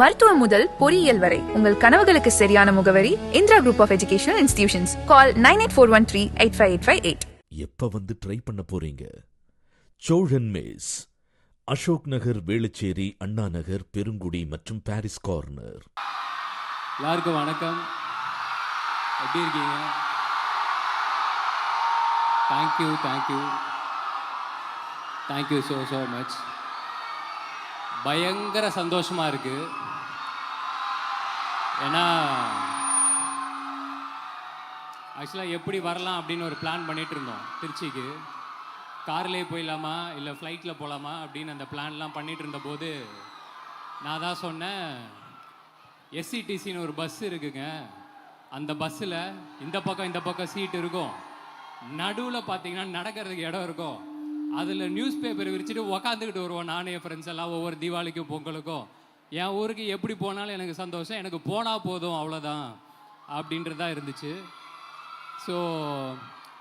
மருத்துவம் முதல் பொறியியல் வரை உங்கள் கனவுகளுக்கு சரியான முகவரி Indira group of educational institutions. Call 9841385858. எப்ப வந்து ட்ரை பண்ண போறீங்க? சோழன் மேஸ், அசோக் நகர், வேளச்சேரி, அண்ணா நகர், பெருங்குடி மற்றும் பாரிஸ் கார்னர். எல்லாருக்கும் வணக்கம். எப்படி இருக்கீங்க? Thank you so much. பயங்கர சந்தோஷமாக இருக்குது. ஏன்னா ஆக்சுவலாக எப்படி வரலாம் அப்படின்னு ஒரு பிளான் பண்ணிகிட்டு இருந்தோம். திருச்சிக்கு கார்லேயே போயிடலாமா இல்லை ஃப்ளைட்டில் போகலாமா அப்படின்னு அந்த பிளான்லாம் பண்ணிகிட்டு இருந்தபோது நான் தான் சொன்னேன், எஸ்சிடிசின்னு ஒரு பஸ் இருக்குங்க, அந்த பஸ்ஸில் இந்த பக்கம் சீட் இருக்கும், நடுவில் பார்த்தீங்கன்னா நடக்கிறதுக்கு இடம் இருக்கும், அதில் நியூஸ் பேப்பர் விரிச்சிட்டு உக்காந்துக்கிட்டு வருவோம் நானே என் ஃப்ரெண்ட்ஸ் எல்லாம் ஒவ்வொரு தீபாவளிக்கும் பொங்கலுக்கும். என் ஊருக்கு எப்படி போனாலும் எனக்கு சந்தோஷம், எனக்கு போனால் போதும் அவ்வளோதான் அப்படின்றதா இருந்துச்சு. ஸோ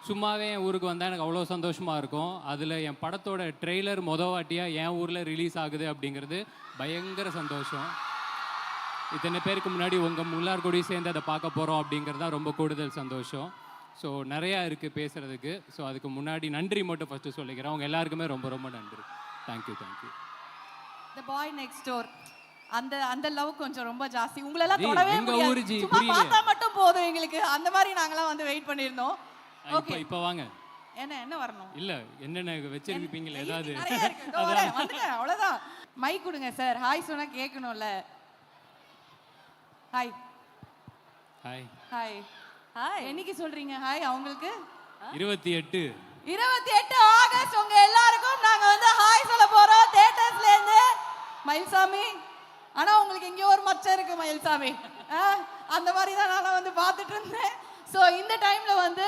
சும்மாவே என் ஊருக்கு வந்தால் எனக்கு அவ்வளோ சந்தோஷமாக இருக்கும். அதில் என் படத்தோட ட்ரெய்லர் வாட்டியாக என் ஊரில் ரிலீஸ் ஆகுது அப்படிங்கிறது பயங்கர சந்தோஷம். இத்தனை பேருக்கு முன்னாடி உங்கள் எல்லார் கூடயும் சேர்ந்து அதை பார்க்க போகிறோம் அப்படிங்கிறது தான் ரொம்ப கூடுதல் சந்தோஷம். ஸோ நிறையா இருக்குது பேசுகிறதுக்கு. ஸோ அதுக்கு முன்னாடி நன்றி மட்டும் ஃபஸ்ட்டு சொல்லிக்கிறேன். அவங்க எல்லாருக்குமே ரொம்ப ரொம்ப நன்றி. Thank you. The boy next door. அந்த லவ் கொஞ்சம் ரொம்ப ஜாஸ்தி. உங்களெல்லாம் தொடவே முடியாது. சும்மா பார்த்தா மட்டும் போதும் எங்களுக்கு. அந்த மாதிரி நாங்கலாம் வந்து வெயிட் பண்ணிருந்தோம். ஓகே இப்போ வாங்க. என்ன வரணும்? இல்ல என்னென்ன வெச்சிருப்பீங்களா ஏதாவது? வந்துங்க அவ்வளவுதான். மைக் கொடுங்க சார். ஹாய் சொன்னா கேட்கணும்ல. ஹாய். என்னைக்கு சொல்றீங்க ஹாய் அவங்களுக்கு? 28 ஆகஸ்ட் உங்க எல்லாருக்கும் நாங்க வந்து ஹாய் சொல்ல போறோம் தியேட்டர்ஸ்ல இருந்து. மயில்சாமி, ஆனா உங்களுக்கு எங்கேயோ ஒரு மச்சம் இருக்கு மயில்சாமி. அந்த மாதிரி தான் நான் வந்து பார்த்துட்டு இருந்தேன். ஸோ இந்த டைம்ல வந்து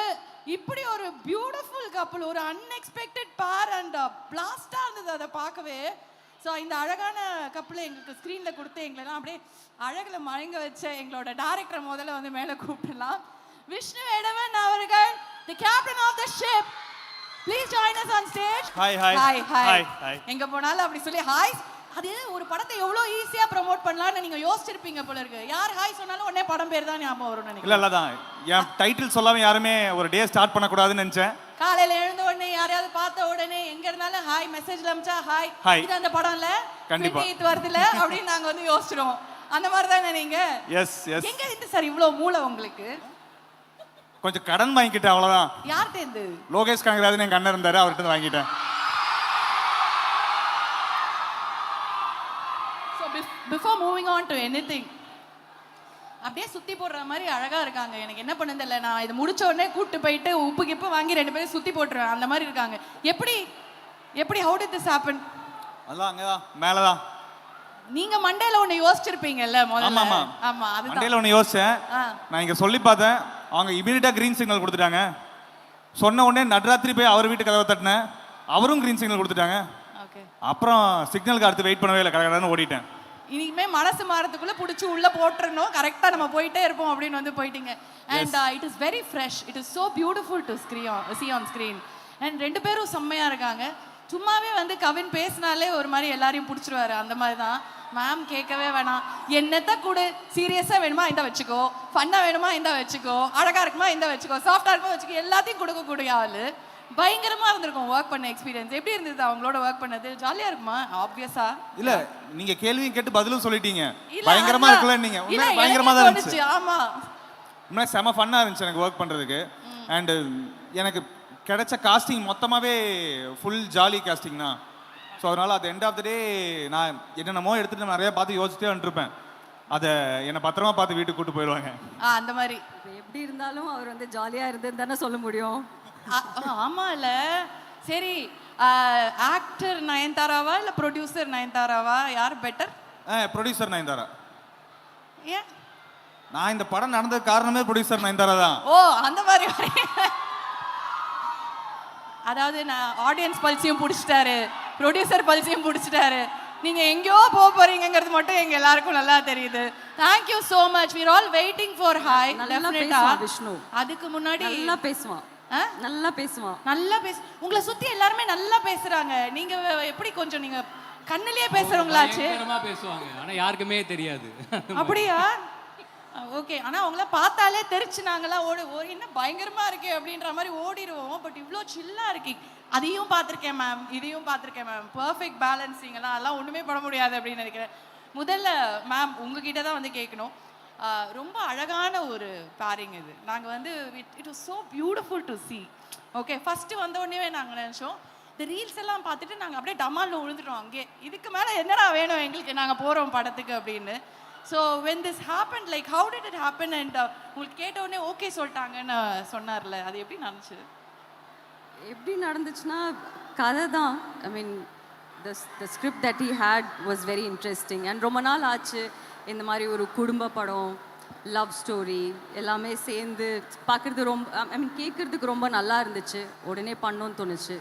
இப்படி ஒரு பியூட்டிஃபுல் கப்புள், ஒரு அன்எக்ஸ்பெக்டட் பேர் அண்ட் பிளாஸ்டா இருந்தது அதை பார்க்கவே. ஸோ இந்த அழகான கப்பில் எங்களுக்கு ஸ்க்ரீனில் கொடுத்து எங்களெல்லாம் அப்படியே அழகில் மயங்க வச்ச எங்களோட டைரக்டர் முதல்ல வந்து மேலே கூப்பிடலாம். விஷ்ணு வேடவன் அவர்கள், the captain of the ship. Please join us on stage. Hi. எங்க போனாலும் அப்படி சொல்லி ஹாய். அது ஒரு படத்தை எவ்வளவு ஈஸியா ப்ரோமோட் பண்ணலாம்னு நீங்க யோசிச்சிருப்பீங்க போல இருக்கு. யார் ஹாய் சொன்னாலும் உடனே படம் பேர் தான் ஞாபகம் வரும் நினைக்கிறேன். இல்ல தான் என் டைட்டில் சொல்லாம யாருமே ஒரு டே ஸ்டார்ட் பண்ண கூடாதுன்னு நினைச்சேன். காலையில எழுந்த உடனே யாரையாவது பார்த்த உடனே எங்க இருந்தாலும் ஹாய் மெசேஜ்ல அனுப்பிச்சா ஹாய் இது அந்த படம்ல கண்டிப்பா இது வருதுல அப்படின்னு நாங்க வந்து யோசிச்சிரோம். அந்த மாதிரி தானே நீங்க? எஸ் எங்க இருந்து சார் இவ்வளவு மூளை உங்களுக்கு? கொஞ்சம் கடன் வாங்கிட்டேன் அவ்வளவுதான். யார்கிட்ட இருந்து? லோகேஷ் கனகராஜன் எங்க அண்ணன் இருந்தாரு, அவர்கிட்ட வாங்கிட்டேன். So before moving on to anything, அப்படியே சுத்தி போடுற மாதிரி அழகா இருக்காங்க. எனக்கு என்ன பண்ணது இல்லை, நான் இது முடிச்ச உடனே கூட்டு போயிட்டு உப்பு கிப்பு வாங்கி 2 பேரும் சுத்தி போட்டுருவேன். அந்த மாதிரி இருக்காங்க. எப்படி how did this happen? அதான் அங்கதான் மேலதான். நீங்க மண்டேல ஒண்ணு யோசிச்சிருப்பீங்கல்ல முதல்ல. ஆமா அது மண்டேல ஒண்ணு யோசிச்சேன். நான் இங்க சொல்லி பார்த்தேன். அவங்க இமிடியேட்டா கிரீன் சிக்னல் கொடுத்துட்டாங்க. சொன்ன உடனே நடுராத்திரி போய் அவர் வீட்டு கதவை தட்டினேன், அவரும் கிரீன் சிக்னல் கொடுத்துட்டாங்க. அப்புறம் சிக்னலுக்கு அடுத்து வெயிட் பண்ணவே இல்லை, கடகடன்னு ஓடிட்டேன். இனிமே மனசு மாறதுக்குள்ள புடிச்சு உள்ள போட்டுறணும், கரெக்டா நம்ம போயிட்டே இருப்போம் அப்படின்னு வந்து போயிட்டீங்க. And it is very fresh, it is so beautiful to see on screen. And 2 பேரும் செம்மையா இருக்காங்க. சும்மாவே வந்து கவின் பேசினாலே ஒரு மாதிரி எல்லாரையும் பிடிச்சிருவாரு. அந்த மாதிரி தான் மேம் கேட்கவே வேணாம். என்னத்த கூட சீரியஸா வேணுமா இந்த வச்சுக்கோ, ஃபன்னா வேணுமா இந்த வச்சுக்கோ, அழகா இருக்குமா இந்த வச்சுக்கோ, சாஃப்டா இருக்குமா வச்சுக்கோ, எல்லாத்தையும் கொடுக்கக்கூடிய ஆளு. பயங்கரமா இருந்திருக்கும் ஒர்க் பண்ண எக்ஸ்பீரியன்ஸ். எப்படி இருந்தது அவங்களோட ஒர்க் பண்ணது? ஜாலியா இருக்குமா? ஆப்வியஸா இல்ல, நீங்க கேள்வியும் கேட்டு பதிலும் சொல்லிட்டீங்க. பயங்கரமா இருக்குல்ல நீங்க? உண்மையா பயங்கரமா தான் இருந்துச்சு. ஆமா, உண்மையா செம ஃபன்னா இருந்துச்சு எனக்கு ஒர்க் பண்றதுக்கு. அண்ட் எனக்கு கிடைச்ச காஸ்டிங் மொத்தமாவே ஃபுல் ஜாலி காஸ்டிங் தான். ஸோ அதனால அது எண்ட் ஆஃப் த டே நான் என்னென்னமோ எடுத்துட்டு நிறைய பார்த்து யோசிச்சுட்டே வந்துருப்பேன். அதை என்னை பத்திரமா பார்த்து வீட்டுக்கு கூட்டு போயிடுவாங்க. அந்த மாதிரி எப்படி இருந்தாலும் அவர் வந்து ஜாலியா இருந்ததுன்னு தானே சொல்ல முடியும். ஆமா இல்ல சரி, ஆக்டர் நயன்தாராவா இல்ல ப்ரொடியூசர் நயன்தாராவா, யார் பெட்டர்? ப்ரொடியூசர் நயன்தாரா. ஏன்? நான் இந்த படம் நடந்தது காரணமே ப்ரொடியூசர் நயன்தாரா தான். ஓ அந்த மாதிரி. அதாவது நான் ஆடியன்ஸ் பல்ஸையும் பிடிச்சிட்டாரு, ப்ரொடியூசர் பல்ஸையும் பிடிச்சிட்டாரு. நீங்க எங்கேயோ போக போறீங்கிறது மட்டும் எங்க எல்லாருக்கும் நல்லா தெரியுது. Thank you so much. We are all waiting for hi. Definitely Vishnu. அதுக்கு முன்னாடி நல்லா பேசுவான். நல்லா பேசுவான். நல்லா உங்களை சுத்தி எல்லாருமே நல்லா பேசுறாங்க. நீங்க எப்படி கொஞ்சம் நீங்க கண்ணுலயே பேசுறவங்களாச்சு. பயங்கரமா பேசுவாங்க ஆனா யாருக்குமே தெரியாது. அப்படியா? ஓகே. ஆனா அவங்கள பார்த்தாலே தெரிச்சு நாங்களாம் என்ன பயங்கரமா இருக்கே அப்படின்ற மாதிரி ஓடிடுவோம். பட் இவ்வளோ சில்லா இருக்கீங்க. அதையும் பார்த்துருக்கேன் மேம், இதையும் பார்த்துருக்கேன் மேம். பர்ஃபெக்ட் பேலன்ஸிங்கெல்லாம் அதெல்லாம் ஒன்றுமே பண்ண முடியாது அப்படின்னு நினைக்கிறேன். முதல்ல மேம் உங்ககிட்ட தான் வந்து கேட்கணும். ரொம்ப அழகான ஒரு பேரிங் இது. நாங்கள் வந்து it was so beautiful to C. Okay, first வந்த உடனே நாங்கள் நினச்சோம் இந்த ரீல்ஸ் எல்லாம் பார்த்துட்டு நாங்கள் அப்படியே டமால்னு விழுந்துட்டோம் அங்கே. இதுக்கு மேலே என்னடா வேணும் எங்களுக்கு, நாங்கள் போகிறோம் படத்துக்கு அப்படின்னு. So when this happen, like how did it happen? And உங்களுக்கு கேட்ட உடனே ஓகே சொல்லிட்டாங்கன்னு சொன்னார்ல, அது எப்படி நடந்துச்சு? எப்படி நடந்துச்சுன்னா கதை தான். I mean the script that he had was very interesting. And ரொம்ப நாள் ஆச்சு இந்த மாதிரி ஒரு குடும்ப படம், லவ் ஸ்டோரி எல்லாமே சேர்ந்து பார்க்குறது ரொம்ப, ஐ மீன் கேட்குறதுக்கு ரொம்ப நல்லா இருந்துச்சு. உடனே பண்ணோன்னு தோணுச்சு.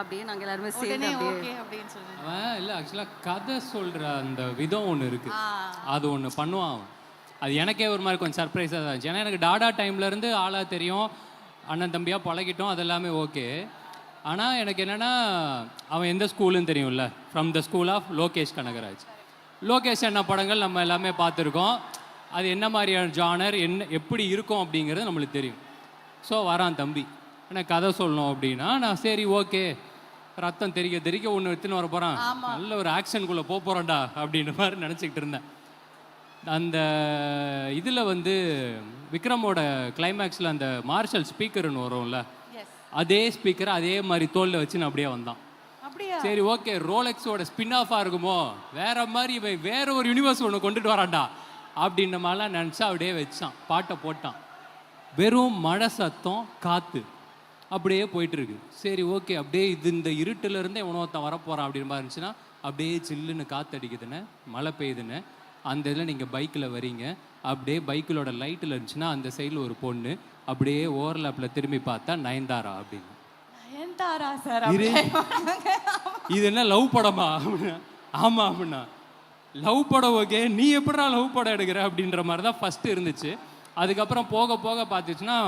அப்படியே நாங்கள் எல்லாருமே சேர்ந்து அப்படியே ஓகே அப்படின்னு சொல்லுங்க. அவன் இல்லை ஆக்சுவலாக கதை சொல்கிற அந்த விதம் ஒன்று இருக்குது, அது ஒன்று பண்ணுவான் அவன். அது எனக்கே ஒரு மாதிரி கொஞ்சம் சர்ப்ரைஸாக தான் இருந்துச்சு. ஏன்னா எனக்கு டாடா டைம்லேருந்து ஆளாக தெரியும், அண்ணன் தம்பியாக பழகிட்டோம், அது எல்லாமே ஓகே. ஆனால் எனக்கு என்னென்னா அவன் எந்த ஸ்கூலுன்னு தெரியும்ல, from the school of Lokesh Kanagaraj. Lokesh என்ன படங்கள் நம்ம எல்லாமே பார்த்துருக்கோம், அது என்ன மாதிரியான ஜானர் என்ன எப்படி இருக்கும் அப்படிங்கிறது நம்மளுக்கு தெரியும். ஸோ வரான் தம்பி, எனக்கு கதை சொல்லணும் அப்படின்னா நான் சரி ஓகே, ரத்தம் தெறிக்க தெறிக்க ஒன்று எடுத்துன்னு வர போகிறான், நல்ல ஒரு ஆக்ஷனுக்குள்ளே போக போகிறோம்டா அப்படின்ற மாதிரி நினச்சிக்கிட்டு இருந்தேன். அந்த இதில் வந்து விக்ரமோட கிளைமேக்ஸில் அந்த மார்ஷல் ஸ்பீக்கர்னு வரும்ல, அதே ஸ்பீக்கரை அதே மாதிரி தோலில் வச்சுன்னு அப்படியே வந்தான். சரி ஓகே, ரோலெக்ஸோட ஸ்பின் ஆஃபாக இருக்குமோ, வேற மாதிரி இவன் வேற ஒரு யூனிவர்ஸ் ஒன்று கொண்டுட்டு வரான்டா அப்படின்ற மாதிரிலாம் நினச்சா அப்படியே வச்சான், பாட்டை போட்டான். வெறும் மழை சத்தம், காற்று அப்படியே போயிட்டு இருக்கு. சரி ஓகே, அப்படியே இது இந்த இருட்டிலேருந்து எவனோ ஒருத்தன் வரப்போகிறான் அப்படின்னு மாதிரி இருந்துச்சுன்னா அப்படியே சில்லுன்னு காற்று அடிக்குதுன்னு, மழை பெய்யுதுன்னு. அந்த இதில் நீங்கள் பைக்கில் வரீங்க, அப்படியே பைக்கிலோட லைட்டில் இருந்துச்சுன்னா அந்த சைடில் ஒரு பொண்ணு, அப்படியே ஓவர்லாப்பில் திரும்பி பார்த்தா நயன்தாரா அப்படின்னு. நயன்தாரா சார், இது என்ன லவ் படமா அப்படின்னா, ஆமாம் அப்படின்னா லவ் படம் ஓகே, நீ எப்படா லவ் படம் எடுக்கிற அப்படின்ற மாதிரி தான் ஃபஸ்ட்டு இருந்துச்சு. அதுக்கப்புறம் போக போக பார்த்துச்சுன்னா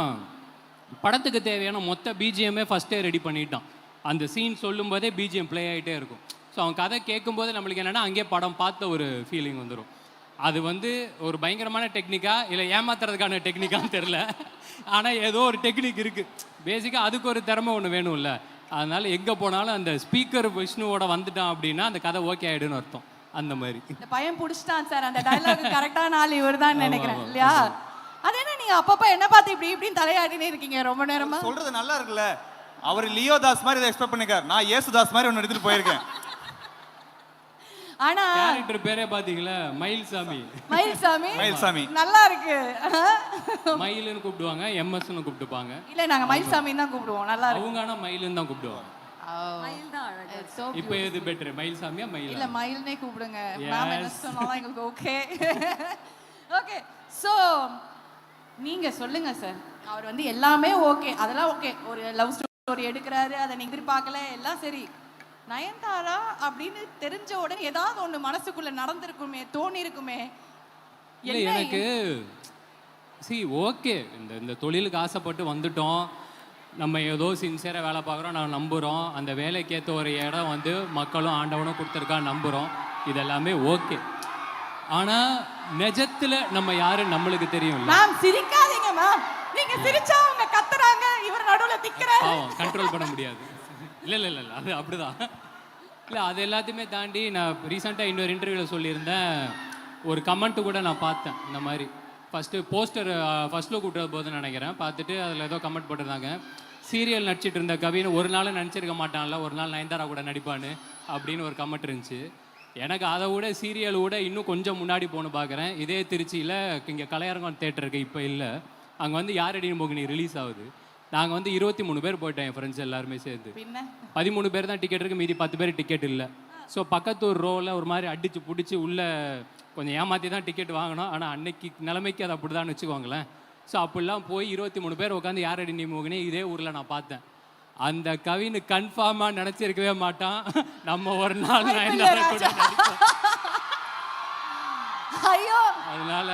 படத்துக்கு தேவையான மொத்த பிஜிஎம்மே ஃபஸ்ட்டே ரெடி பண்ணிட்டான். அந்த சீன் சொல்லும்போதே பிஜிஎம் ப்ளே ஆகிட்டே இருக்கும். ஸோ அவன் கதை கேட்கும்போது நம்மளுக்கு என்னென்னா அங்கேயே படம் பார்த்த ஒரு ஃபீலிங் வந்துடும். அது வந்து ஒரு பயங்கரமான டெக்னிக்கா இல்லை ஏமாத்துறதுக்கான டெக்னிக்கான்னு தெரில, ஆனால் ஏதோ ஒரு டெக்னிக் இருக்குது. பேசிக்காக அதுக்கு ஒரு திறமை ஒன்று வேணும்ல. அதனால் எங்கே போனாலும் அந்த ஸ்பீக்கர் விஷ்ணுவோட வந்துட்டான் அப்படின்னா அந்த கதை ஓகே ஆகிடுன்னு அர்த்தம். அந்த மாதிரி இந்த பையன் பிடிச்சிட்டான் சார், அந்த டைலாக் கரெக்டான ஆள் இவர் தான் நினைக்கிறேன் இல்லையா? அது என்ன நீங்க அப்பப்ப என்ன பார்த்து இப்படி இப்படின்னு தலையாடினே இருக்கீங்க ரொம்ப நேரமா? சொல்றது நல்லா இருக்குல்ல, அவர் லியோ தாஸ் மாதிரி இதை எக்ஸ்பெக்ட் பண்ணிக்கார், நான் ஏசு தாஸ் மாதிரி ஒன்று எடுத்துட்டு போயிருக்கேன். ஆனா கேரக்டர் பேரே பாத்தீங்களா, மயில்சாமி. மயில்சாமி, மயில்சாமி நல்லா இருக்கு. மயிலுன்னு கூப்பிடுவாங்க, எம்எஸ்ன்னு கூப்பிட்டுப்பாங்க. இல்ல நாங்க மயில்சாமின்னு தான் கூப்பிடுவோம். நல்லா இருக்கு. அவங்க ஆனா மயிலுன்னு தான் கூப்பிடுவாங்க. மயில் தான் அழகா. இப்போ எது பெட்டர், மயில்சாமியா மயிலா? இல்ல மயில்னே கூப்பிடுங்க. மேம் என்ன சொன்னாலும் எங்களுக்கு ஓகே. ஓகே, சோ நீங்க சொல்லுங்க சார். அவர் வந்து எல்லாமே ஓகே, அதெல்லாம் ஓகே. ஒரு லவ் ஸ்டோரி எடுக்கிறாரு, அதை நீங்க எதிர்பார்க்கல, எல்லாம் சரி. நயன்தாரா அப்படின்னு தெரிஞ்ச உடனே ஏதாவது ஒண்ணு மனசுக்குள்ள நடந்திருக்குமே, தோணி இருக்குமே. இல்லை எனக்கு ஓகே, இந்த தொழிலுக்கு ஆசைப்பட்டு வந்துட்டோம், நம்ம ஏதோ சின்சியராக வேலை பார்க்குறோம், நான் நம்புகிறோம், அந்த வேலைக்கேற்ற ஒரு இடம் வந்து மக்களும் ஆண்டவனும் கொடுத்துருக்கா நம்புகிறோம், இதெல்லாமே ஓகே. ஆனால் நிஜத்தில் நம்ம யாருன்னு நம்மளுக்கு தெரியும்ல. மேம் சிரிக்காதீங்க மேம், நீங்க சிரிச்சா அவங்க கத்துறாங்க, இவர் நடுவில் திக்கிறாரு. கண்ட்ரோல் பண்ண முடியாது. இல்லை அது அப்படிதான். இல்லை அது எல்லாத்தையுமே தாண்டி நான் ரீசெண்டாக இன்னொரு இன்டர்வியூவில் சொல்லியிருந்தேன், ஒரு கமெண்ட்டு கூட நான் பார்த்தேன் இந்த மாதிரி. ஃபஸ்ட்டு போஸ்டர் ஃபஸ்ட்டில் கூப்பிட்டு போது நினைக்கிறேன், பார்த்துட்டு அதில் ஏதோ கமெண்ட் போட்டிருந்தாங்க, சீரியல் நடிச்சிட்டு இருந்த கவின்னு ஒரு நாள் நினச்சிருக்க மாட்டான்ல, ஒரு நாள் நயன்தாரா கூட நடிப்பான்னு அப்படின்னு ஒரு கமெண்ட் இருந்துச்சு. எனக்கு அதை விட சீரியல் விட இன்னும் கொஞ்சம் முன்னாடி போகணும் பார்க்குறேன். இதே திருச்சியில் இங்கே கலையரங்கம் தேட்டர் இருக்குது, இப்போ இல்லை, அங்கே வந்து யாரடின்னு மோகினி ரிலீஸ் ஆகுது. நாங்கள் வந்து 23 பேர் போயிட்டோம், என் ஃப்ரெண்ட்ஸ் எல்லாருமே சேர்ந்து. 13 பேர் தான் டிக்கெட் இருக்குது, மீதி 10 பேர் டிக்கெட் இல்லை. ஸோ பக்கத்து ஒரு ரோவில் ஒரு மாதிரி அடித்து பிடிச்சி உள்ளே கொஞ்சம் ஏமாற்றி தான் டிக்கெட் வாங்கினோம். ஆனால் அன்னைக்கு நிலைமைக்கு அது அப்படி தான் வச்சுக்கோங்களேன். ஸோ அப்படிலாம் போய் 23 பேர் உட்காந்து யாரடி நீ மோகினி இதே ஊரில் நான் பார்த்தேன். அந்த கவின்னு கன்ஃபார்மாக நினச்சிருக்கவே மாட்டான் நம்ம ஒரு நாள் நயன்தாரா கூட நடிப்போம். ஐயோ, அதனால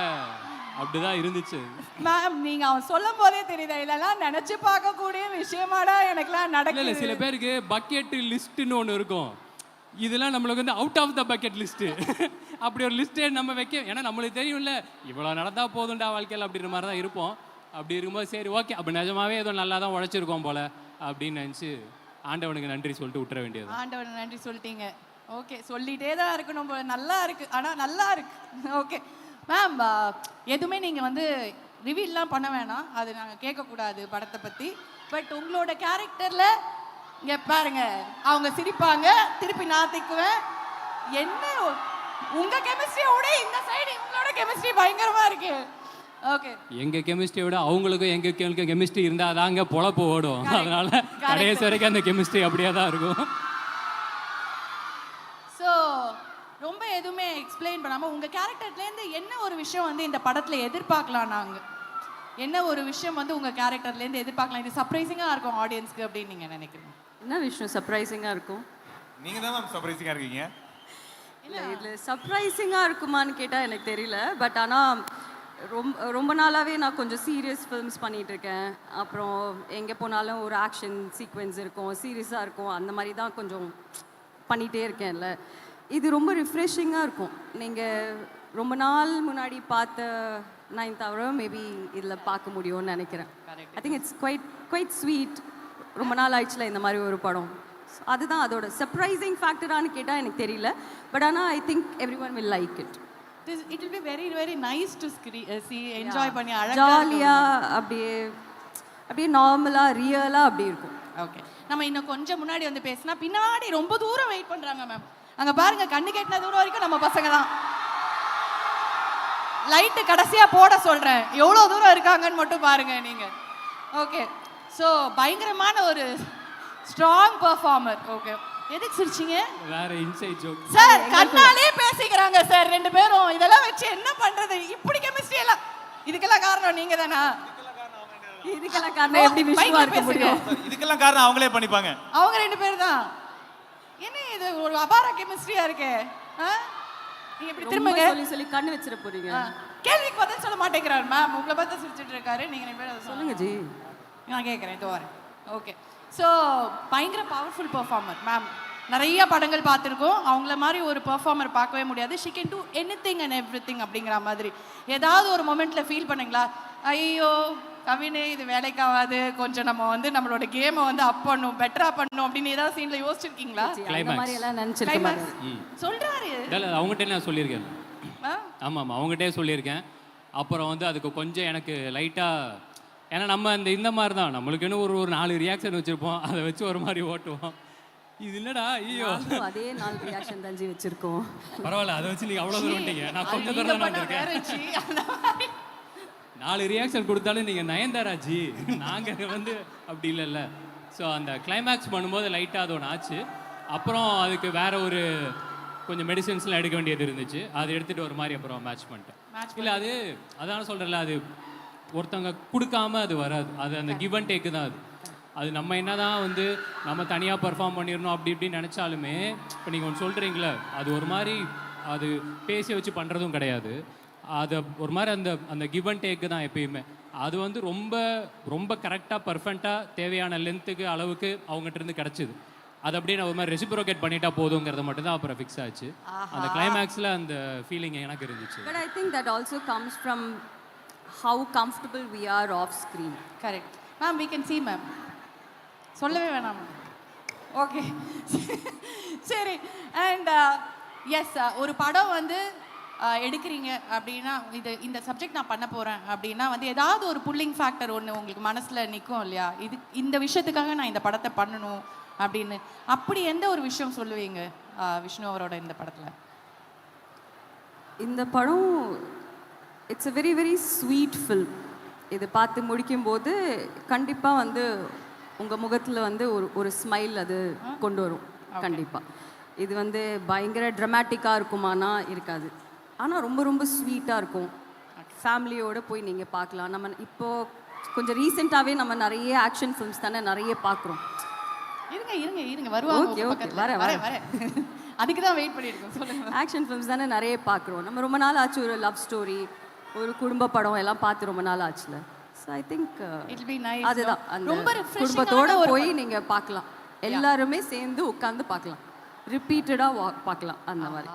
அப்படிதான் இருந்துச்சு. மேம் நீங்க அவன் சொல்லும் போதே தெரியுதா, இதெல்லாம் நினைச்சு பார்க்கக்கூடிய விஷயமாடா எனக்குலாம் நடக்கல. சில பேருக்கு பக்கெட் லிஸ்ட்னு ஒன்று இருக்கும், இதெல்லாம் நம்மளுக்கு வந்து out of the bucket list. அப்படி ஒரு லிஸ்ட்டே நம்ம வைக்க, ஏன்னா நம்மளுக்கு தெரியும்ல இவ்வளோ நடந்தால் போதும்டா வாழ்க்கையில் அப்படின்ற மாதிரி தான் இருப்போம். அப்படி இருக்கும்போது சரி ஓகே அப்போ நிஜமாவே ஏதோ நல்லா தான் உழைச்சிருக்கோம் போல் அப்படின்னு நினச்சி ஆண்டவனுக்கு நன்றி சொல்லிட்டு விட்டுற வேண்டியது. ஆண்டவனுக்கு நன்றி சொல்லிட்டீங்க. ஓகே, சொல்லிட்டே தான் இருக்கணும் போல. நல்லா இருக்கு, ஆனால் நல்லா இருக்கு. ஓகே மேம், எதுவுமே நீங்கள் வந்து ரிவீல்லாம் பண்ண வேணாம், அது நாங்கள் கேட்கக்கூடாது படத்தை பற்றி. பட் உங்களோட கேரக்டரில் இங்கே பாருங்க, அவங்க சிரிப்பாங்க, திருப்பி நான் திக்குவேன். என்ன உங்கள் கெமிஸ்ட்ரியோட இந்த சைடு உங்களோட கெமிஸ்ட்ரி பயங்கரமாக இருக்கு. ஓகே, எங்கள் கெமிஸ்ட்ரியை விட அவங்களுக்கும் எங்களுக்கு கெமிஸ்ட்ரி இருந்தால் தாங்க பொழப்பு ஓடும். அதனால கடைசி வரைக்கும் அந்த கெமிஸ்ட்ரி அப்படியே தான் இருக்கும். ஸோ ரொம்ப எதுவுமே எக்ஸ்பிளைன் பண்ணாமல் உங்கள் கேரக்டர்லேருந்து என்ன ஒரு விஷயம் வந்து இந்த படத்தில் எதிர்பார்க்கலாம்? நாங்கள் என்ன ஒரு விஷயம் வந்து உங்கள் கேரக்டர்லேருந்து எதிர்பார்க்கலாம், இது சர்ப்ரைசிங்காக இருக்கும் ஆடியன்ஸ்க்கு அப்படின்னு நீங்கள் நினைக்கிறீங்க? என்ன விஷயம் சர்ப்ரைசிங்காக இருக்கும்? நீங்கள் தான் மேம் சர்ப்ரைசிங்காக இருக்கீங்க. இல்லை இதில் சர்ப்ரைசிங்காக இருக்குமான்னு கேட்டால் எனக்கு தெரியல. பட் ஆனால் ரொம்ப நாளாகவே நான் கொஞ்சம் சீரியஸ் ஃபிலிம்ஸ் பண்ணிகிட்ருக்கேன். அப்புறம் எங்கே போனாலும் ஒரு ஆக்ஷன் சீக்வென்ஸ் இருக்கும், சீரியஸாக இருக்கும், அந்த மாதிரி தான் கொஞ்சம் பண்ணிகிட்டே இருக்கேன்ல. இது ரொம்ப ரிஃப்ரெஷிங்காக இருக்கும். நீங்கள் ரொம்ப நாள் முன்னாடி பார்த்த நயன்தாரா மேபி இதில் பார்க்க முடியும்னு நினைக்கிறேன். I think it's quite sweet. ரொம்ப நாள் ஆயிடுச்சுல இந்த மாதிரி ஒரு படம். அதுதான் அதோட சர்ப்ரைசிங் ஃபேக்டரானு கேட்டால் எனக்கு தெரியல. பட் ஆனால் I think every one will like it. It will be very very nice to see, enjoy பண்ணி அழகா ஜாலியாக அப்படியே நார்மலாக ரியலாக அப்படி இருக்கும். ஓகே, நம்ம இன்னும் கொஞ்சம் முன்னாடி வந்து பேசினா பின்னாடி ரொம்ப தூரம் வெயிட் பண்ணுறாங்க மேம். அங்கே பாருங்க, கண்ணு கெட்டின தூரம் வரைக்கும் நம்ம பசங்க தான். லைட்டு கடைசியாக போட சொல்கிறேன், எவ்வளோ தூரம் இருக்காங்கன்னு மட்டும் பாருங்க நீங்கள். ஓகே, ஸோ பயங்கரமான ஒரு ஸ்ட்ராங் பெர்ஃபார்மர். ஓகே, எதுக்கு சிரிச்சிங்க? வேற இன்சைட் ஜோக் சார், கண்ணாலே பேசிக்கிறாங்க சார் ரெண்டு பேரும். இதெல்லாம் வச்சு என்ன பண்றது? இப்படி கெமிஸ்ட்ரி எல்லாம் இதுக்கெல்லாம் காரணம் நீங்க தானா? இதுக்கெல்லாம் காரணம் எப்படி விஷயமா இருக்க முடியும்? இதுக்கெல்லாம் காரணம் அவங்களே பண்ணிப்பாங்க. அவங்க ரெண்டு பேர் தான். என்ன இது ஒரு அபார கெமிஸ்ட்ரியா இருக்கே? நீங்க இப்படி திரும்பங்க சொல்லி கண்ணு வச்சிர போறீங்க. கேள்விக்கு பதில் சொல்ல மாட்டேங்கிறாரு மேம். உங்களை பார்த்து சிரிச்சிட்டு இருக்காரு. நீங்க ரெண்டு பேரும் சொல்லுங்க ஜி. நான் கேட்குறேன், இதோ வரேன். ஓகே, ஸோ பயங்கர பவர்ஃபுல் பெர்ஃபார்மர் மேம். நிறைய படங்கள் பார்த்துருக்கோம். அவங்கள மாதிரி ஒரு பெர்ஃபார்மர் பார்க்கவே முடியாது. She can do anything and everything அப்படிங்கிற மாதிரி. ஏதாவது ஒரு மொமெண்ட்டில் ஃபீல் பண்ணீங்களா, ஐயோ கவினே இது வேலைக்காகாது, கொஞ்சம் நம்ம வந்து நம்மளோட கேமை வந்து அப் பண்ணும், பெட்டரா பண்ணும் அப்படின்னு ஏதாவது சீன்ல யோசிச்சிருக்கீங்களா? அந்த மாதிரி எல்லாம் நினைச்சிருக்கேன். சொல்றாரு. அவங்ககிட்ட நான் சொல்லியிருக்கேன். ஆமாம், அவங்ககிட்டே சொல்லியிருக்கேன். அப்புறம் வந்து அதுக்கு கொஞ்சம் எனக்கு லைட்டாக, ஏன்னா நம்ம இந்த மாதிரி தான் நம்மளுக்குன்னு ஒரு 4 ரியாக்ஷன் வச்சுருப்போம், அதை வச்சு ஒரு மாதிரி ஓட்டுவோம். இது இல்லடா ஐயோ அதே 4 ரியாக்ஷன் தஞ்சி வச்சிருக்கோம். பரவாயில்ல, அதை வச்சு நீங்கள் அவ்வளோ தூரம் வந்துட்டீங்க. நான் கொஞ்சம் தூரம் தான் வந்திருக்கேன். 4 ரியாக்ஷன் கொடுத்தாலும் நீங்கள் நயன்தாராஜி, நாங்கள் வந்து அப்படி இல்லைல்ல. ஸோ அந்த கிளைமேக்ஸ் பண்ணும்போது லைட்டாக அது ஒன்று ஆச்சு. அப்புறம் அதுக்கு வேற ஒரு கொஞ்சம் மெடிசன்ஸ்லாம் எடுக்க வேண்டியது இருந்துச்சு. அதை எடுத்துகிட்டு ஒரு மாதிரி அப்புறம் மேட்ச் பண்ணிட்டேன். இல்லை அதான் சொல்கிறேன்ல, அது ஒருத்தவங்க கொடுக்காம அது வராது. அது அந்த கிவ் அண்ட் டேக்கு தான். அது நம்ம என்ன தான் வந்து நம்ம தனியாக பர்ஃபார்ம் பண்ணிடணும் அப்படி இப்படின்னு நினச்சாலுமே, இப்போ நீங்கள் ஒன்று சொல்கிறீங்களே, அது ஒரு மாதிரி அது பேசி வச்சு பண்ணுறதும் கிடையாது. அது ஒரு மாதிரி அந்த கிவ் அண்ட் டேக்கு தான் எப்பயுமே. அது வந்து ரொம்ப ரொம்ப கரெக்டாக பர்ஃபெக்டாக தேவையான லென்த்துக்கு அளவுக்கு அவங்ககிட்ட இருந்து கிடச்சிது. அது அப்படியே நான் ஒரு மாதிரி ரெசிப்ரோகேட் பண்ணிட்டா போதுங்கிறத மட்டும் தான் அப்புறம் ஃபிக்ஸ் ஆச்சு. அந்த கிளைமேக்ஸில் அந்த ஃபீலிங் எனக்கு இருந்துச்சு. But I think that also comes from how comfortable we are off screen. Correct. Ma'am, we can see ma'am. சொல்லவே வேணாம். ஓகே, சரி. அண்ட் எஸ், ஒரு படம் வந்து எடுக்கிறீங்க அப்படின்னா, இந்த சப்ஜெக்ட் நான் பண்ண போகிறேன் அப்படின்னா வந்து ஏதாவது ஒரு புல்லிங் ஃபேக்டர் ஒன்று உங்களுக்கு மனசில் நிற்கும் இல்லையா? இந்த விஷயத்துக்காக நான் இந்த படத்தை பண்ணணும் அப்படின்னு. அப்படி எந்த ஒரு விஷயம் சொல்லுவீங்க விஷ்ணு அவரோட இந்த படத்தில்? இந்த படம் it's a very very sweet film. இது பார்த்து முடிக்கும்போது கண்டிப்பாக வந்து உங்கள் முகத்தில் வந்து ஒரு ஸ்மைல் அது கொண்டு வரும் கண்டிப்பாக. இது வந்து பயங்கர ட்ரமாட்டிக்காக இருக்குமானா இருக்காது, ஆனால் ரொம்ப ரொம்ப ஸ்வீட்டாக இருக்கும். ஃபேமிலியோடு போய் நீங்கள் பார்க்கலாம். நம்ம இப்போது கொஞ்சம் ரீசெண்டாகவே நம்ம நிறைய ஆக்ஷன் ஃபிலிம்ஸ் தானே நிறைய பார்க்குறோம். இருங்க வருவாங்க. வரேன். அதுக்கு தான் வெயிட் பண்ணியிருக்கோம். சொல்லுங்க. ஆக்ஷன் ஃபிலிம்ஸ் தானே நிறைய பார்க்குறோம். நம்ம ரொம்ப நாள் ஆச்சு ஒரு லவ் ஸ்டோரி, ஒரு குடும்ப படம் எல்லாம் பார்த்து ரொம்ப நாள் ஆச்சுல. ஸோ ஐ திங்க் அதுதான் அந்த குடும்பத்தோட போய் நீங்கள் பார்க்கலாம், எல்லாருமே சேர்ந்து உட்காந்து பார்க்கலாம். ரிப்பீட்டடாக பார்க்கலாம் அந்த மாதிரி.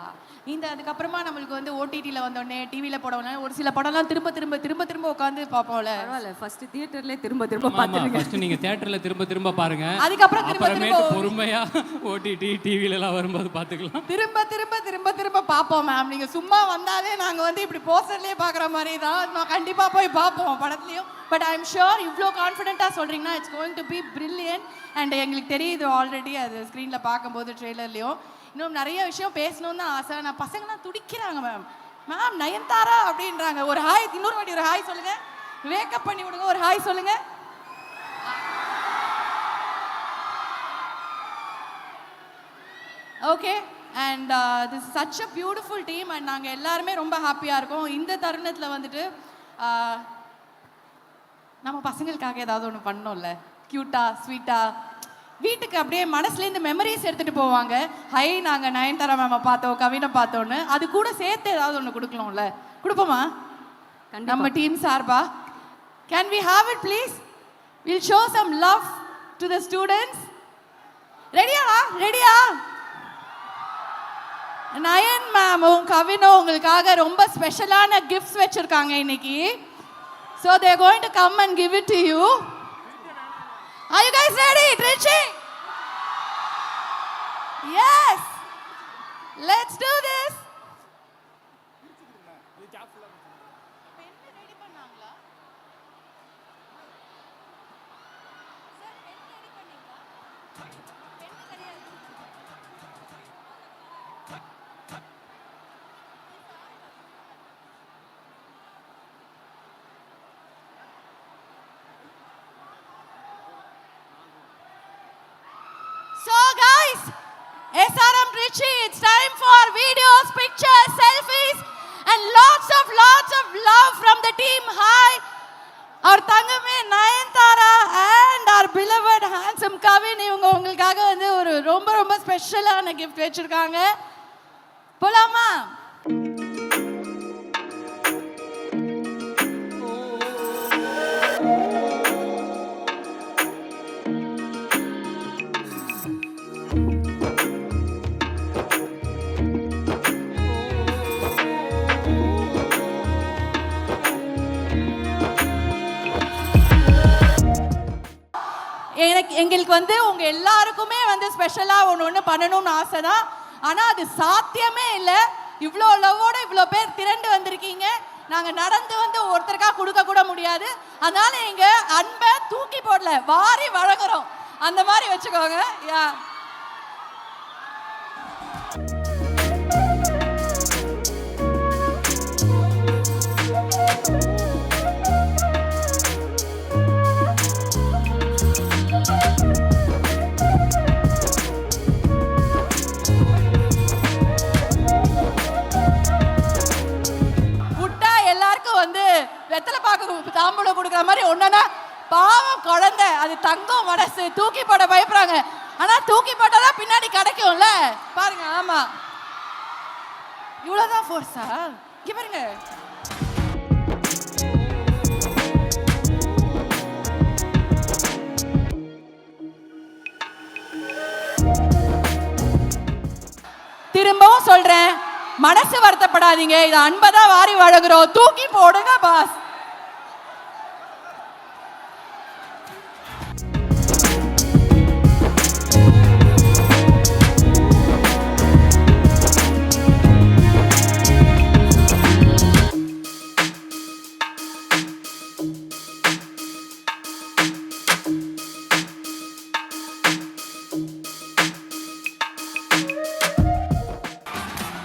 இந்த அதுக்கப்புறமா நம்மளுக்கு வந்து ஓடிடியில் வந்தோடனே டிவியில் போடவுடனே ஒரு சில படம்லாம் திரும்ப திரும்ப திரும்ப திரும்ப உட்காந்து பார்ப்போம்ல. பரவாயில்ல, ஃபர்ஸ்ட் தியேட்டர்லேயே திரும்ப திரும்ப பார்த்துருங்க. ஃபர்ஸ்ட் நீங்க தியேட்டர்ல திரும்ப திரும்ப பாருங்க, அதுக்கப்புறம் திரும்ப அப்புறமேட்டு திரும்ப பொறுமையா ஓடிடி டிவில எல்லாம் வரும்போது பாத்துக்கலாம். திரும்ப திரும்ப திரும்ப திரும்ப பார்ப்போம் மேம். நீங்கள் சும்மா வந்தாலே நாங்கள் வந்து இப்படி போஸ்டர்லேயே பார்க்குற மாதிரி தான் நான் கண்டிப்பாக போய் பார்ப்போம் படத்துலையும். பட் ஐ எம் ஷுர் இவ்வளோ கான்ஃபிடென்ட்டாக சொல்கிறீங்கன்னா it's going to be brilliant. And எங்களுக்கு தெரியுது ஆல்ரெடி அது ஸ்க்ரீனில் பார்க்கும்போது ட்ரெய்லர்லேயும். இன்னும் நிறைய விஷயம் பேசணும்னு தான் ஆசை. நான் பசங்களாம் துடிக்கிறாங்க மேம். மேம் நயன்தாரா அப்படின்றாங்க. ஒரு ஹாய், இன்னொரு வாட்டி ஒரு ஹாய் சொல்லுங்க, வேக்கப் பண்ணி விடுங்க, ஒரு ஹாய் சொல்லுங்க. Okay, and this is such a beautiful team. And நாங்கள் எல்லாருமே ரொம்ப ஹாப்பியாக இருக்கோம். இந்த தருணத்தில் வந்துட்டு நம்ம பசங்களுக்காக ஏதாவது ஒன்று பண்ணோம்ல, க்யூட்டாக ஸ்வீட்டாக, வீட்டுக்கு அப்படியே மனசுலேருந்து மெமரிஸ் எடுத்துகிட்டு போவாங்க. ஹை நாங்கள் நயன்தாரா மேமை பார்த்தோம், கவினை பார்த்தோன்னு, அது கூட சேர்த்து ஏதாவது ஒன்று கொடுக்கலாம்ல. கொடுப்போமா நம்ம டீம் சார்பா? Can we have it please? Will show some love to the students. ரெடியா ரெடியா? நயன் மேமும் கவினும் உங்களுக்காக ரொம்ப ஸ்பெஷலான கிஃப்ட்ஸ் வச்சுருக்காங்க இன்னைக்கு. So they are going to come and give it to you. Are you guys ready? Trichy? Yes. Let's do this. So guys, SRM Trichy, it's time for videos, pictures, selfies and lots of love from the team. Hi, our தங்கமே Nayanthara and our beloved handsome Kavin. இவங்க உங்களுக்காக வந்து ஒரு ரொம்ப ரொம்ப ஸ்பெஷலான gift வச்சிருக்காங்க. போலாமா? எங்களுக்கு வந்து உங்க எல்லாருக்குமே வந்து ஸ்பெஷலா ஒன்று பண்ணணும்னு ஆசை தான். ஆனா அது சாத்தியமே இல்லை. இவ்வளோ லவ்வோட இவ்வளோ பேர் திரண்டு வந்திருக்கீங்க. நாங்கள் நடந்து வந்து ஒருத்தருக்கா கொடுக்க கூட முடியாது. அதனால எங்க அன்பை தூக்கி போடல, வாரி வழங்குறோம். அந்த மாதிரி வச்சுக்கோங்க. யா, வெத்தலை பாக்கு தாம்பூலம் கொடுக்குற மாதிரி ஒன்னா. பாவம் குழந்தை, அது தங்கம் மனசு, தூக்கி போட பயப்படுறாங்க. ஆனா தூக்கி போட்டாதான் பின்னாடி கிடைக்கும்ல பாருங்க. ஆமா, இவ்வளவுதான் ஃபோர்ஸா? இங்க பாருங்க. திரும்பவும் சொல்றேன், மனசு வருத்தப்படாதீங்க. இது அன்பதான் வாரி வழங்குறோம். தூக்கி போடுங்க பாஸ்.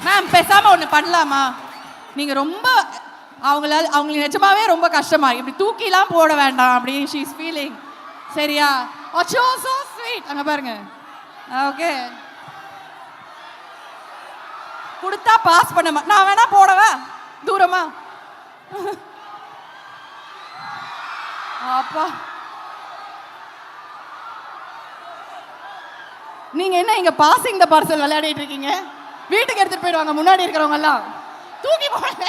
மேம் பேசாம ஒன்று பண்ணலாமா? நீங்க ரொம்ப அவங்களுக்கு நிஜமாவே ரொம்ப கஷ்டமா இப்படி தூக்கிலாம் போட வேண்டாம் அப்படின்னு ஷீ இஸ் ஃபீலிங். சரியா? அச்சோ சோ ஸ்வீட். அங்க பாருங்க. ஓகே, கொடுத்தா பாஸ் பண்ண நான் வேணா போடவா தூரமா? அப்பா, நீங்க என்ன இங்க பாசிங் த பார்சல் விளையாடிட்டு இருக்கீங்க? வீட்டுக்கு எடுத்துட்டு போயிடுவாங்க முன்னாடி இருக்கிறவங்க எல்லாம். தூக்கி போடுங்க.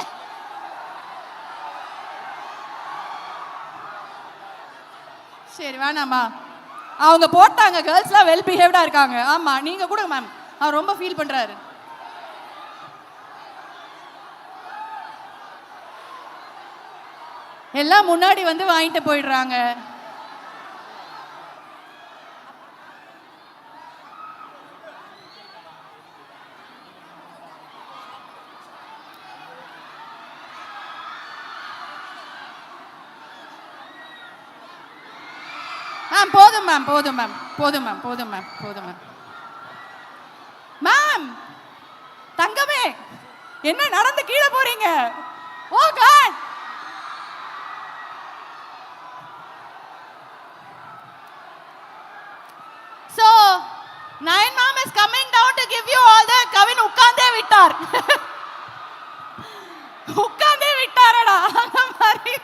சரி வேணாமா? அவங்க போட்டாங்க. கேர்ள்ஸ்லாம் வெல் பிஹேவ்டா இருக்காங்க. ஆமா, நீங்க கொடுங்க மேம். அவர் ரொம்ப ஃபீல் பண்றாரு. எல்லாம் முன்னாடி வந்து வாங்கிட்டு போயிடுறாங்க. போதும் மேம், போதும் மேம், போதும் மேம், போதும் மேம், போதும் மேம். மேம் தங்கமே, என்ன நடந்து கீழே போறீங்க? ஓ God. So, Nayan ma'am is coming down to give you all the Kavin உட்கார்ந்தே விட்டார். உட்கார்ந்தே விட்டாரடா அந்த மாதிரி.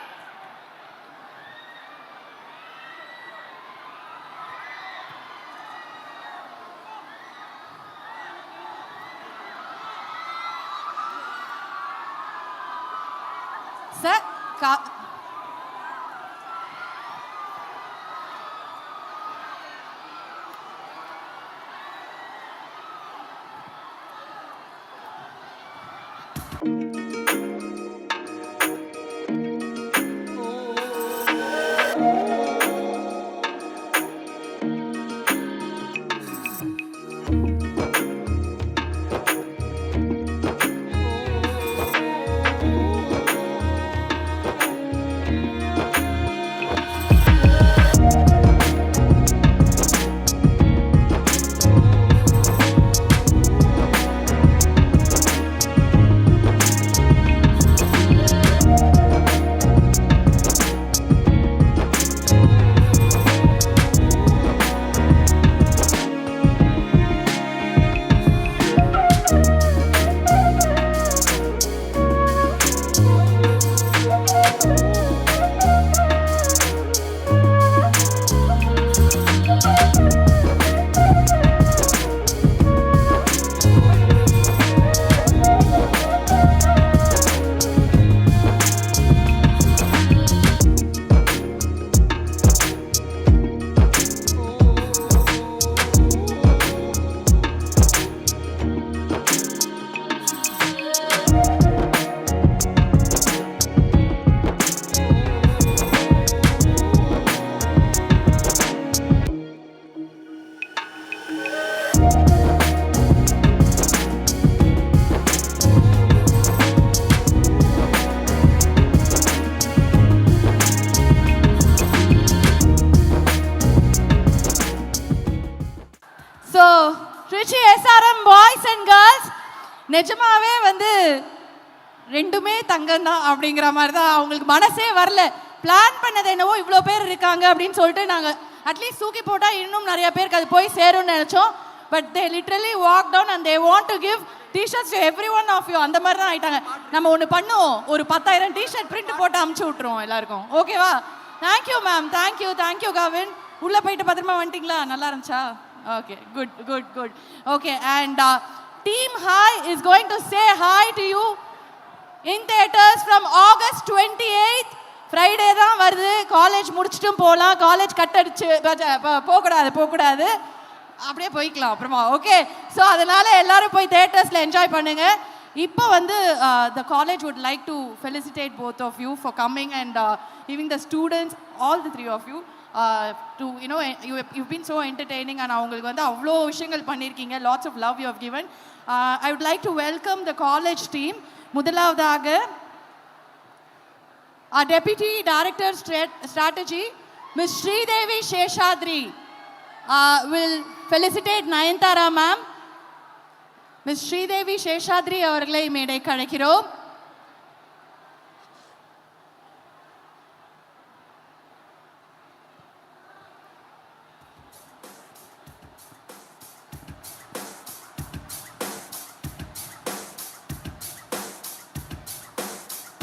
Sir Richie SRM boys and girls நிஜமாவே வந்து ரெண்டுமே தங்கம் தான் அப்படிங்கிற மாதிரி தான். அவங்களுக்கு மனசே வரல. பிளான் பண்ணது என்னவோ இவ்வளோ பேர் இருக்காங்க அப்படின்னு சொல்லிட்டு நாங்கள் அட்லீஸ்ட் தூக்கி போட்டால் இன்னும் நிறைய பேருக்கு அது போய் சேரும்னு நினச்சோம். But they literally walk down and they want to give T-shirts to every one of you. அந்த மாதிரி தான் ஆயிட்டாங்க. நம்ம ஒன்று பண்ணுவோம், ஒரு 10,000 டிஷர்ட் பிரிண்ட் போட்டு அமுச்சு விட்ருவோம் எல்லாருக்கும். ஓகேவா? Thank you ma'am, thank you Kavin. உள்ளே போயிட்டு பத்திரமா வந்துட்டிங்களா? நல்லா இருந்துச்சா? Okay, good. Okay, and Team High is going to say hi to you in theaters from August 28th. Friday தான் வருது. காலேஜ் முடிச்சிட்டும் போகலாம். காலேஜ் கட் அடிச்சு போகக்கூடாது, அப்படியே போய்க்கலாம் அப்புறமா. ஓகே, ஸோ அதனால எல்லாரும் போய் தேட்டர்ஸில் என்ஜாய் பண்ணுங்க. இப்போ வந்து the college would like to felicitate both of you for coming and giving the students, all the three of you, to you've been so entertaining and avungalukku vandu avlo vishayangal pannirkeenga. Lots of love you have given. I would like to welcome the college team. Mudalavadaga our deputy director strategy Ms. Sridevi Sheshadri will felicitate Nayanthara ma'am. Ms. Sridevi Sheshadri avargalai மேடை கழைக்கிறோம்.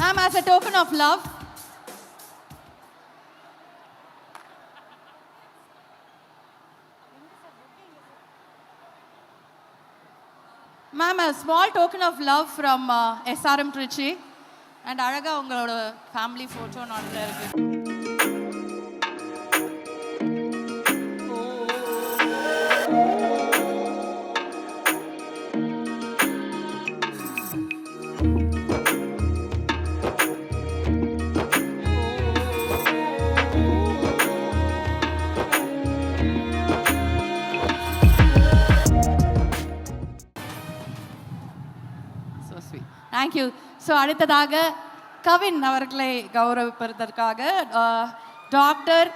Ma'am, as a token of love, ma'am, a small token of love from SRM Trichy and அழகா உங்களோட family photo நாட்டில் இருக்கு. Thank you. So அடுத்ததாக கவின் அவர்களை கௌரவிப்பதற்காக doctor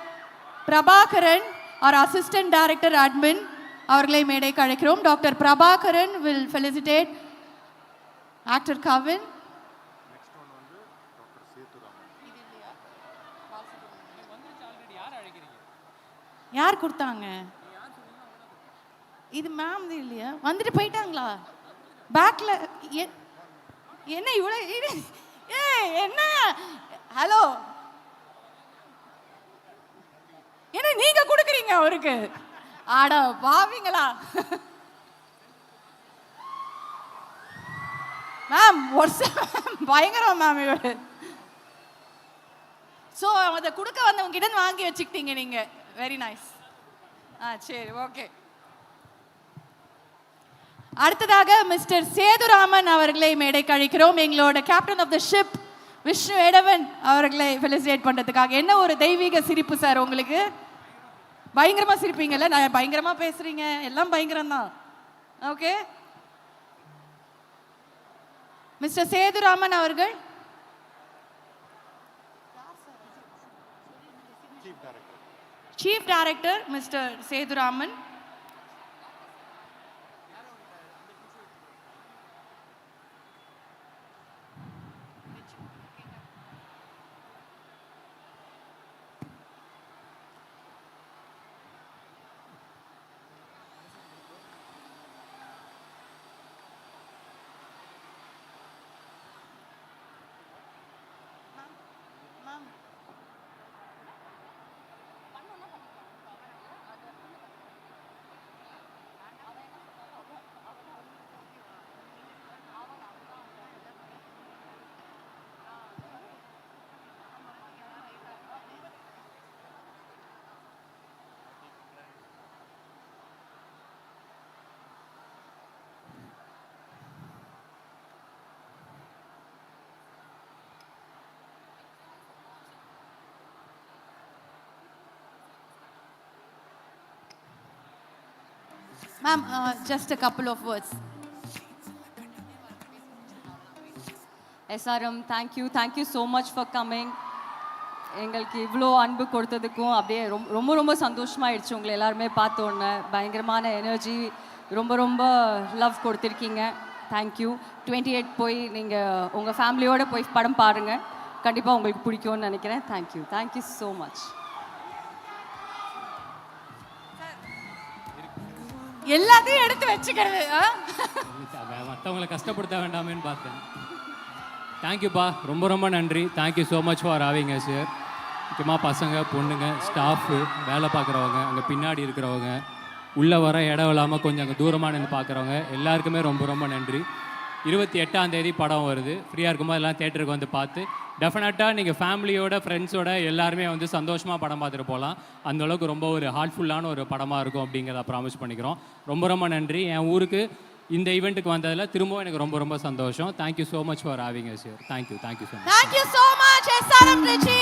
Prabhakaran our assistant director admin அவர்களை மேடைக்கு அழைக்கிறோம். Doctor Prabhakaran will felicitate actor Kavin. யார் கொடுத்தாங்க? இது மேம் இல்லையா? வந்துட்டு போயிட்டாங்களா? பேக்ல என்ன இவ்வளோ என்ன? ஹலோ, என்ன நீங்க கொடுக்குறீங்க அவருக்கு? ஆட பாவீங்களா மேம்? பயங்கரம் மேம் இவரு. ஸோ அதை கொடுக்க வந்தவங்க கிட்ட வாங்கி வச்சுக்கிட்டீங்க நீங்க. Very nice. சரி, ஓகே. அடுத்ததாக மிஸ்டர் சேதுராமன் அவர்களை மேடைக்கு அழைக்கிறோம். எங்களோட captain of the ship Vishnu Edavan அவர்களை ஃபெலிசிட்டேட் பண்றதுக்காக. என்ன ஒரு தெய்வீக சிரிப்பு சார் உங்களுக்கு. பயங்கரமா சிரிப்பீங்கல்ல, நான் பயங்கரமா பேசுறீங்க, எல்லாம் பயங்கரம் தான். ஓகே, மிஸ்டர் சேதுராமன் அவர்கள். Chief director mister Sethuraman. Ma'am, just a couple of words. SRM, thank you so much for coming. எங்களுக்கு இவ்வளோ அன்பு கொடுத்ததுக்கும் அப்படியே ரொம்ப ரொம்ப சந்தோஷமாயிடுச்சு. உங்களை எல்லாருமே பார்த்தோன்னே பயங்கரமான எனர்ஜி, ரொம்ப லவ் கொடுத்துருக்கீங்க. தேங்க்யூ. 28 போய் நீங்கள் உங்கள் ஃபேமிலியோடு போய் படம் பாருங்கள், கண்டிப்பாக உங்களுக்கு பிடிக்கும்னு நினைக்கிறேன். Thank you so much. எல்லாத்தையும் எடுத்து வச்சுக்கிறது மற்றவங்களை கஷ்டப்படுத்த வேண்டாமேன்னு பார்த்தேன். தேங்க்யூப்பா, ரொம்ப நன்றி. Thank you so much for having as here. முக்கியமாக பசங்க, பொண்ணுங்க, ஸ்டாஃபு, வேலை பார்க்குறவங்க, அங்கே பின்னாடி இருக்கிறவங்க, உள்ளே வர இடம் இல்லாமல் கொஞ்சம் அங்கே தூரமாக நின்று பார்க்குறவங்க எல்லாருக்குமே ரொம்ப நன்றி. 28ஆம் தேதி படம் வருது. ஃப்ரீயாக இருக்கும்போது எல்லாம் தேட்டருக்கு வந்து பார்த்து டெஃபினட்டாக நீங்கள் ஃபேமிலியோட ஃப்ரெண்ட்ஸோட எல்லாருமே வந்து சந்தோஷமாக படம் பார்த்துட்டு போகலாம். அந்தளவுக்கு ரொம்ப ஒரு ஹார்ட்ஃபுல்லான ஒரு படமாக இருக்கும் அப்படிங்கிறத ப்ராமிஸ் பண்ணிக்கிறோம். ரொம்ப நன்றி. என் ஊருக்கு இந்த ஈவெண்ட்டுக்கு வந்ததில் திரும்பவும் எனக்கு ரொம்ப சந்தோஷம். Thank you so much for having as here. Thank you so much. Thank you so much SRM Trichy.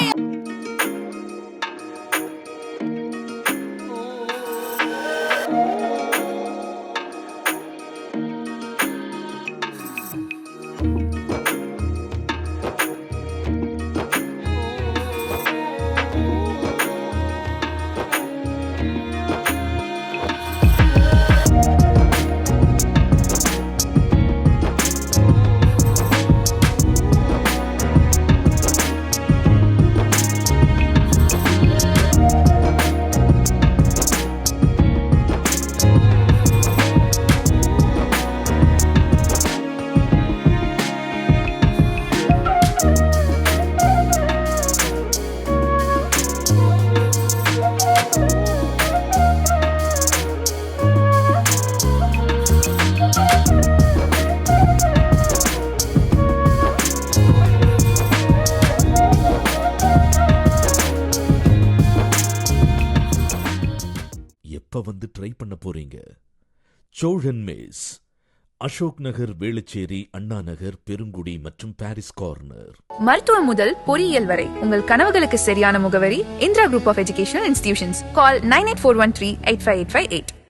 எப்ப வந்து ட்ரை பண்ண போறீங்க? சோழன் மேஸ், அசோக் நகர், வேளச்சேரி, அண்ணா நகர், பெருங்குடி மற்றும் பாரிஸ் கார்னர். மருத்துவம் முதல் பொறியியல் வரை உங்கள் கனவுகளுக்கு சரியான முகவரி Indira group of educational institutions. Call 9841385858.